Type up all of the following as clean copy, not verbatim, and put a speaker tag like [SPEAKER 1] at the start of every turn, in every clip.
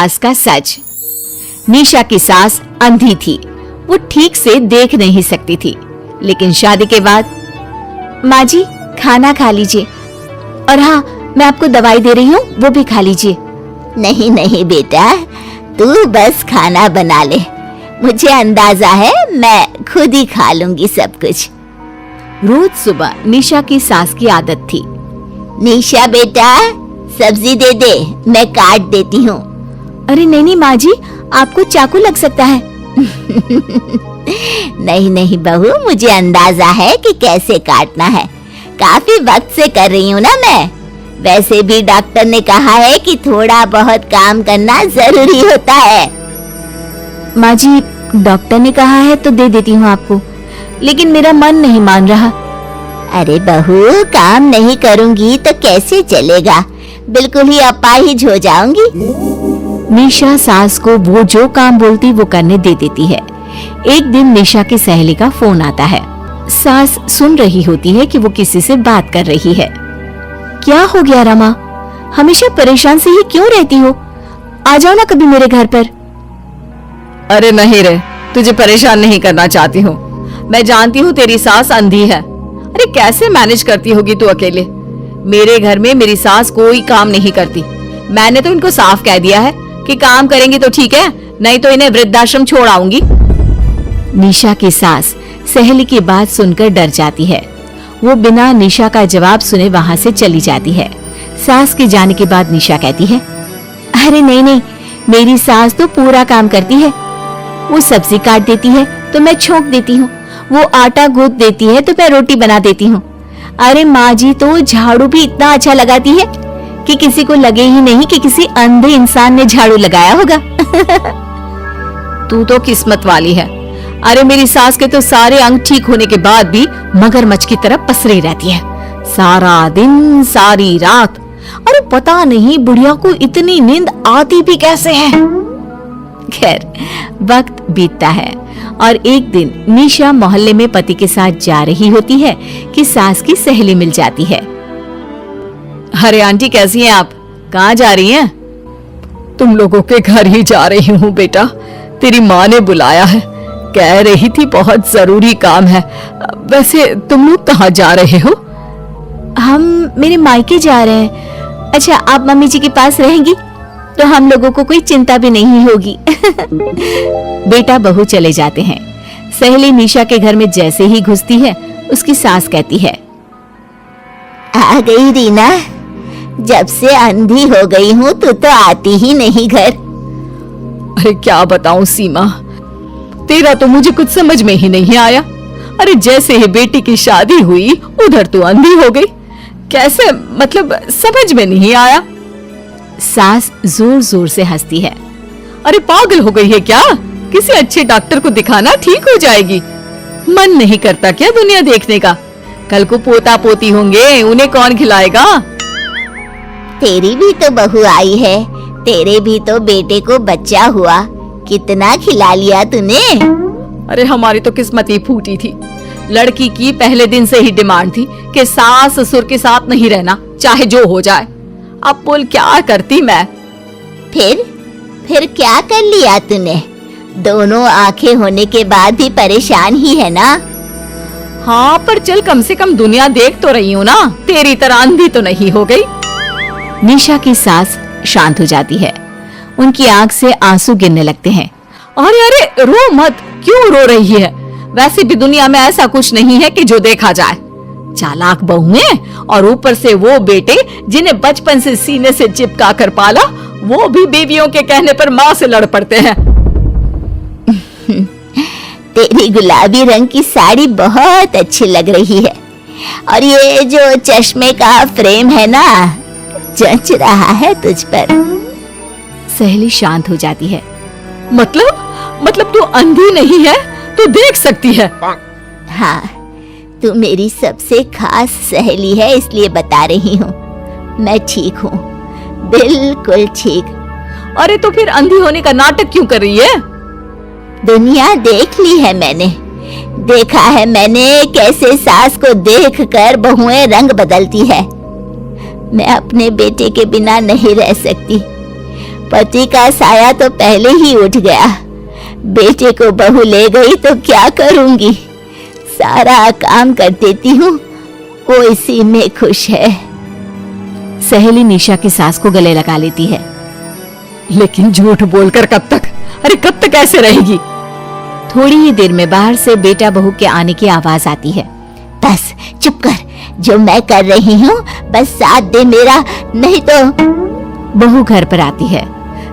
[SPEAKER 1] सास का सच। निशा की सास अंधी थी, वो ठीक से देख नहीं सकती थी, लेकिन शादी के बाद माँ जी खाना खा लीजिए, और हाँ मैं आपको दवाई दे रही हूँ, वो भी खा लीजिए।
[SPEAKER 2] नहीं नहीं बेटा, तू बस खाना बना ले, मुझे अंदाजा है मैं खुद ही खा लूंगी सब कुछ।
[SPEAKER 1] रोज सुबह निशा की सास की आदत थी।
[SPEAKER 2] निशा बेटा सब्जी दे दे, मैं काट देती हूँ।
[SPEAKER 1] अरे नहीं माँ जी, आपको चाकू लग सकता है।
[SPEAKER 2] नहीं नहीं बहू, मुझे अंदाजा है कि कैसे काटना है, काफी वक्त से कर रही हूँ ना मैं। वैसे भी डॉक्टर ने कहा है कि थोड़ा बहुत काम करना जरूरी होता है।
[SPEAKER 1] माँ जी डॉक्टर ने कहा है तो दे देती हूँ आपको, लेकिन मेरा मन नहीं मान रहा।
[SPEAKER 2] अरे बहू, काम नहीं करूँगी तो कैसे चलेगा, बिल्कुल ही अपाहिज हो जाऊंगी।
[SPEAKER 1] निशा सास को वो जो काम बोलती वो करने दे देती है। एक दिन निशा की सहेली का फोन आता है। सास सुन रही होती है कि वो किसी से बात कर रही है। क्या हो गया रमा, हमेशा परेशान से ही क्यों रहती हो? आ जाओ ना कभी मेरे घर पर।
[SPEAKER 3] अरे नहीं रे, तुझे परेशान नहीं करना चाहती हूँ। मैं जानती हूँ तेरी सास अंधी है। अरे कैसे मैनेज करती होगी तू अकेले? मेरे घर में मेरी सास कोई काम नहीं करती। मैंने तो इनको साफ कह दिया है कि काम करेंगी तो ठीक है, नहीं तो इन्हें वृद्धाश्रम छोड़ आऊंगी।
[SPEAKER 1] निशा की सास सहेली की बात सुनकर डर जाती है। वो बिना निशा का जवाब सुने वहां से चली जाती है। सास के जाने के बाद निशा कहती है, अरे नहीं, मेरी सास तो पूरा काम करती है। वो सब्जी काट देती है तो मैं छोंक देती हूँ, वो आटा गूंथ देती है तो मैं रोटी बना देती हूँ। अरे माँ जी तो झाड़ू भी इतना अच्छा लगाती है कि किसी को लगे ही नहीं कि किसी अंधे इंसान ने झाड़ू लगाया होगा।
[SPEAKER 3] तू तो किस्मत वाली है। अरे मेरी सास के तो सारे अंग ठीक होने के बाद भी मगरमच्छ की तरह पसरी रहती है, सारा दिन सारी रात। अरे पता नहीं बुढ़िया को इतनी नींद आती भी कैसे है।
[SPEAKER 1] खैर वक्त बीतता है और एक दिन निशा मोहल्ले में पति के साथ जा रही होती है कि सास की सहेली मिल जाती है।
[SPEAKER 3] अरे आंटी कैसी हैं आप? कहाँ जा रही हैं? तुम लोगों के घर ही जा रही हूँ बेटा, तेरी माँ ने बुलाया है, कह रही थी बहुत जरूरी काम है। वैसे तुम लोग कहाँ जा रहे हो?
[SPEAKER 1] हम मेरे मायके जा रहे हैं। अच्छा आप मम्मी जी के पास रहेंगी तो हम लोगों को कोई चिंता भी नहीं होगी। बेटा बहू चले जाते हैं। सहेली निशा के घर में जैसे ही घुसती है उसकी सास कहती है,
[SPEAKER 2] आ गई रीना, जब से अंधी हो गई हूँ तू तो आती ही नहीं घर।
[SPEAKER 3] अरे क्या बताऊं सीमा, तेरा तो मुझे कुछ समझ में ही नहीं आया। अरे जैसे ही बेटी की शादी हुई उधर तू अंधी हो गई, कैसे? मतलब समझ में नहीं आया।
[SPEAKER 1] सास जोर जोर से हंसती है।
[SPEAKER 3] अरे पागल हो गई है क्या? किसी अच्छे डॉक्टर को दिखाना, ठीक हो जाएगी। मन नहीं करता क्या दुनिया देखने का? कल को पोता पोती होंगे, उन्हें कौन खिलाएगा?
[SPEAKER 2] तेरी भी तो बहू आई है, तेरे भी तो बेटे को बच्चा हुआ, कितना खिला लिया तूने।
[SPEAKER 3] अरे हमारी तो किस्मत ही फूटी थी। लड़की की पहले दिन से ही डिमांड थी कि सास ससुर के साथ नहीं रहना, चाहे जो हो जाए। अब बोल क्या करती मैं?
[SPEAKER 2] फिर क्या कर लिया तूने? दोनों आंखें होने के बाद भी परेशान ही है ना?
[SPEAKER 3] हाँ पर चल कम से कम दुनिया देख तो रही हूँ ना, तेरी तरह अंधी तो नहीं हो गई।
[SPEAKER 1] निशा की सास शांत हो जाती है, उनकी आंख से आंसू गिरने लगते हैं।
[SPEAKER 3] अरे अरे रो मत, क्यों रो रही है? वैसे भी दुनिया में ऐसा कुछ नहीं है कि जो देखा जाए। चालाक बहुएं और ऊपर से वो बेटे जिन्हें बचपन से सीने से चिपका कर पाला, वो भी बीवियों के कहने पर माँ से लड़ पड़ते हैं।
[SPEAKER 2] तेरी गुलाबी रंग की साड़ी बहुत अच्छी लग रही है, और ये जो चश्मे का फ्रेम है ना, जच रहा है तुझ पर।
[SPEAKER 1] सहेली शांत हो जाती है।
[SPEAKER 3] मतलब तू अंधी नहीं है, तू देख सकती है।
[SPEAKER 2] हाँ, तू मेरी सबसे खास सहेली है, इसलिए बता रही हूँ। मैं ठीक हूँ, बिल्कुल ठीक।
[SPEAKER 3] अरे तो फिर अंधी होने का नाटक क्यों कर रही है?
[SPEAKER 2] दुनिया देख ली है मैंने, देखा है मैंने कैसे सास को देखकर बहुएं रंग बदलती है। मैं अपने बेटे के बिना नहीं रह सकती। पति का साया तो पहले ही उठ गया, बेटे को बहू ले गई तो क्या करूंगी। सारा काम कर देती हूँ, वो इसी में खुश है।
[SPEAKER 1] सहेली निशा की सास को गले लगा लेती है।
[SPEAKER 3] लेकिन झूठ बोलकर कब तक? अरे कब तक ऐसे रहेगी?
[SPEAKER 1] थोड़ी ही देर में बाहर से बेटा बहू के आने की आवाज आती है।
[SPEAKER 2] बस चुप कर, जो मैं कर रही हूँ बस साथ दे मेरा, नहीं तो।
[SPEAKER 1] बहू घर पर आती है।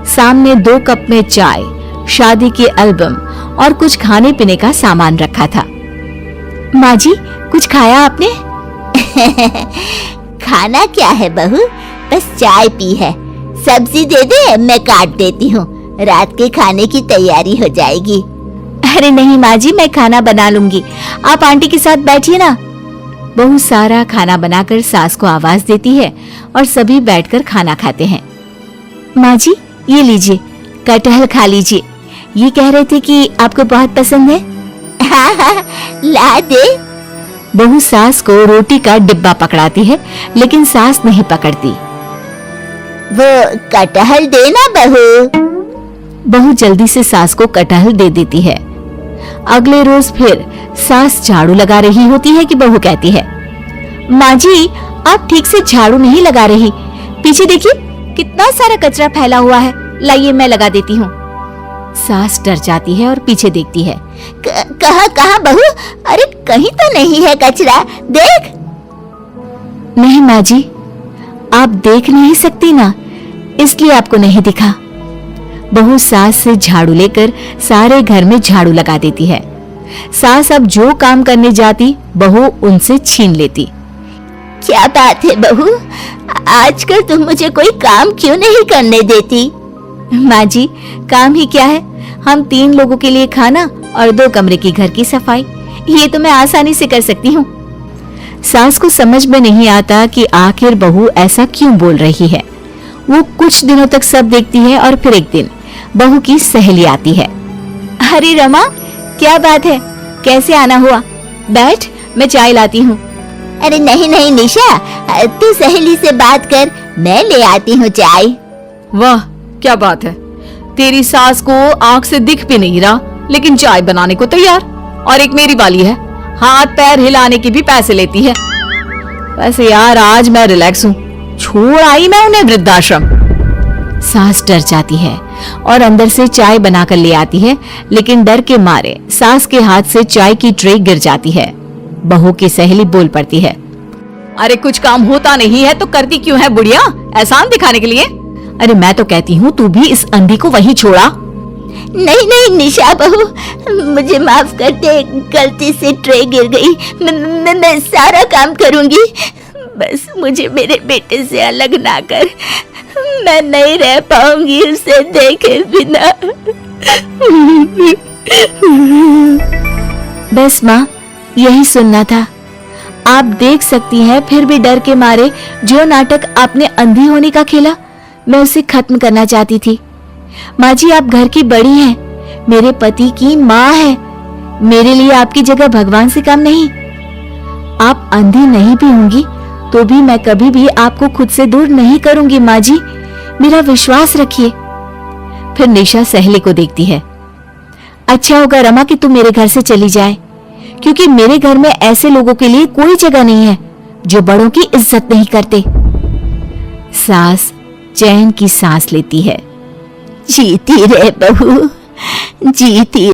[SPEAKER 1] सामने 2 कप में चाय, शादी के एल्बम और कुछ खाने पीने का सामान रखा था। माँ जी, कुछ खाया आपने?
[SPEAKER 2] खाना क्या है बहू, बस चाय पी है। सब्जी दे दे, मैं काट देती हूँ, रात के खाने की तैयारी हो जाएगी।
[SPEAKER 1] अरे नहीं माँ जी, मैं खाना बना लूंगी, आप आंटी के साथ बैठिए ना। बहू सारा खाना बनाकर सास को आवाज देती है और सभी बैठकर खाना खाते हैं। माँ जी, ये लीजिए, कटहल खा लीजिए, ये कह रहे थे कि आपको बहुत पसंद है।
[SPEAKER 2] हाँ, ला दे।
[SPEAKER 1] बहू सास को रोटी का डिब्बा पकड़ाती है, लेकिन सास नहीं पकड़ती।
[SPEAKER 2] वो कटहल देना बहू।
[SPEAKER 1] बहू जल्दी से सास को कटहल दे देती है। अगले रोज फिर सास झाड़ू लगा रही होती है कि बहू कहती है, माँ जी, आप ठीक से झाड़ू नहीं लगा रही, पीछे देखिए कितना सारा कचरा फैला हुआ है, लाइए मैं लगा देती हूँ। सास डर जाती है और पीछे देखती है।
[SPEAKER 2] कहाँ बहू? अरे कहीं तो नहीं है कचरा, देख।
[SPEAKER 1] नहीं माँ जी, आप देख नहीं सकती ना, इसलिए आपको नहीं दिखा। बहू सास से झाड़ू लेकर सारे घर में झाड़ू लगा देती है। सास अब जो काम करने जाती, बहू उनसे छीन लेती।
[SPEAKER 2] क्या बात है बहू, आजकल तुम मुझे कोई काम क्यों नहीं करने देती?
[SPEAKER 1] माँ जी, काम ही क्या है, हम 3 लोगों के लिए खाना और 2 कमरे की घर की सफाई, ये तो मैं आसानी से कर सकती हूँ। सास को समझ में नहीं आता कि आखिर बहू ऐसा क्यों बोल रही है। वो कुछ दिनों तक सब देखती है और फिर एक दिन बहू की सहेली आती है। अरे रमा, क्या बात है, कैसे आना हुआ? बैठ, मैं चाय लाती हूँ।
[SPEAKER 2] अरे नहीं नहीं निशा, तू सहेली से बात कर, मैं ले आती हूँ चाय।
[SPEAKER 3] वाह, क्या बात है, तेरी सास को आंख से दिख भी नहीं रहा, लेकिन चाय बनाने को तैयार। और एक मेरी वाली है, हाथ पैर हिलाने के भी पैसे लेती है। वैसे यार आज मैं रिलैक्स हूँ, छोड़ आई मैं उन्हें वृद्धाश्रम।
[SPEAKER 1] सास डर जाती है और अंदर से चाय बनाकर ले आती है, लेकिन डर के मारे सास के हाथ से चाय की ट्रे गिर जाती है। बहू की सहेली बोल पड़ती है,
[SPEAKER 3] अरे कुछ काम होता नहीं है तो करती क्यों है बुढ़िया, एहसान दिखाने के लिए?
[SPEAKER 1] अरे मैं तो कहती हूँ तू भी इस अंधी को वहीं छोड़ा।
[SPEAKER 2] नहीं नहीं निशा बहू, मुझे माफ कर दे, गलती से ट्रे गिर गई, मैं सारा काम करूंगी, बस मुझे मेरे बेटे से अलग ना कर, मैं नहीं रह पाऊंगी उसे देखे बिना।
[SPEAKER 1] बस माँ, यही सुनना था। आप देख सकती हैं, फिर भी डर के मारे जो नाटक आपने अंधी होने का खेला, मैं उसे खत्म करना चाहती थी। माँ जी, आप घर की बड़ी हैं, मेरे पति की माँ है, मेरे लिए आपकी जगह भगवान से कम नहीं। आप अंधी नहीं भी होंगी तो भी मैं कभी भी आपको खुद से दूर नहीं करूंगी। माँ जी, मेरा विश्वास रखिए। फिर निशा सहेली को देखती है। अच्छा होगा रमा कि तू मेरे घर से चली जाए, क्योंकि मेरे घर में ऐसे लोगों के लिए कोई जगह नहीं है जो बड़ों की इज्जत नहीं करते। सास चैन की सांस लेती है।
[SPEAKER 2] जीती रहे बहू, जीती